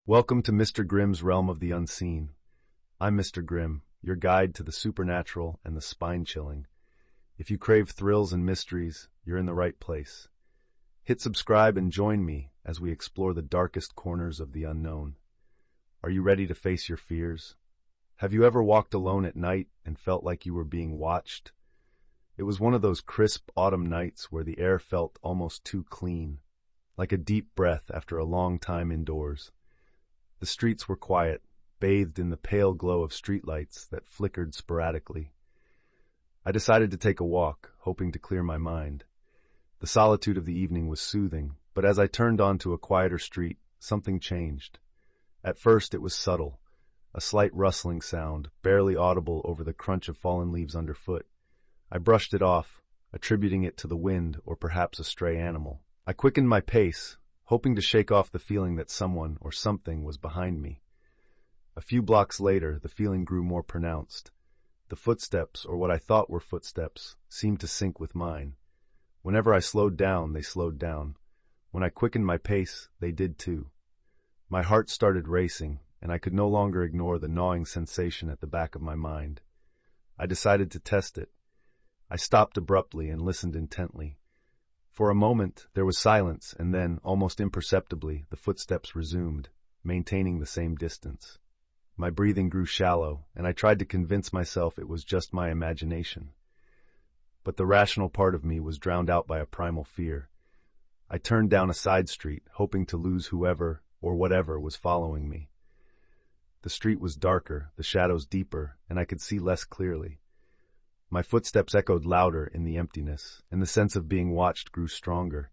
Welcome to Mr. Grimm's Realm of the Unseen. I'm Mr. Grimm, your guide to the supernatural and the spine-chilling. If you crave thrills and mysteries, you're in the right place. Hit subscribe and join me as we explore the darkest corners of the unknown. Are you ready to face your fears? Have you ever walked alone at night and felt like you were being watched? It was one of those crisp autumn nights where the air felt almost too clean, like a deep breath after a long time indoors. The streets were quiet, bathed in the pale glow of streetlights that flickered sporadically. I decided to take a walk, hoping to clear my mind. The solitude of the evening was soothing, but as I turned onto a quieter street, something changed. At first it was subtle, a slight rustling sound, barely audible over the crunch of fallen leaves underfoot. I brushed it off, attributing it to the wind or perhaps a stray animal. I quickened my pace, hoping to shake off the feeling that someone or something was behind me. A few blocks later, the feeling grew more pronounced. The footsteps, or what I thought were footsteps, seemed to sync with mine. Whenever I slowed down, they slowed down. When I quickened my pace, they did too. My heart started racing, and I could no longer ignore the gnawing sensation at the back of my mind. I decided to test it. I stopped abruptly and listened intently. For a moment, there was silence, and then, almost imperceptibly, the footsteps resumed, maintaining the same distance. My breathing grew shallow, and I tried to convince myself it was just my imagination. But the rational part of me was drowned out by a primal fear. I turned down a side street, hoping to lose whoever or whatever was following me. The street was darker, the shadows deeper, and I could see less clearly. My footsteps echoed louder in the emptiness, and the sense of being watched grew stronger.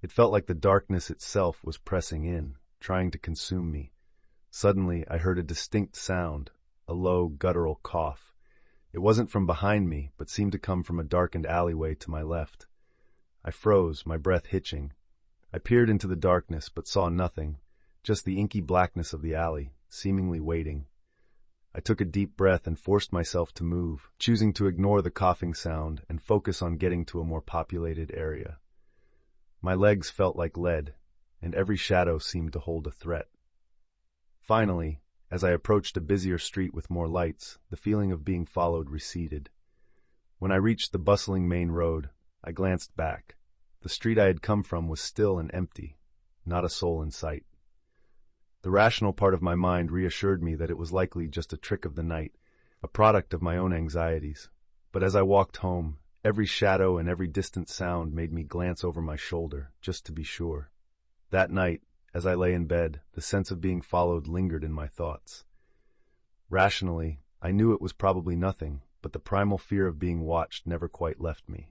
It felt like the darkness itself was pressing in, trying to consume me. Suddenly, I heard a distinct sound, a low, guttural cough. It wasn't from behind me, but seemed to come from a darkened alleyway to my left. I froze, my breath hitching. I peered into the darkness, but saw nothing, just the inky blackness of the alley, seemingly waiting. I took a deep breath and forced myself to move, choosing to ignore the coughing sound and focus on getting to a more populated area. My legs felt like lead, and every shadow seemed to hold a threat. Finally, as I approached a busier street with more lights, the feeling of being followed receded. When I reached the bustling main road, I glanced back. The street I had come from was still and empty, not a soul in sight. The rational part of my mind reassured me that it was likely just a trick of the night, a product of my own anxieties. But as I walked home, every shadow and every distant sound made me glance over my shoulder, just to be sure. That night, as I lay in bed, the sense of being followed lingered in my thoughts. Rationally, I knew it was probably nothing, but the primal fear of being watched never quite left me.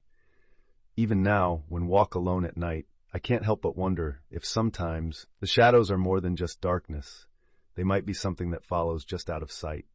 Even now, when walk alone at night, I can't help but wonder if sometimes the shadows are more than just darkness. They might be something that follows just out of sight.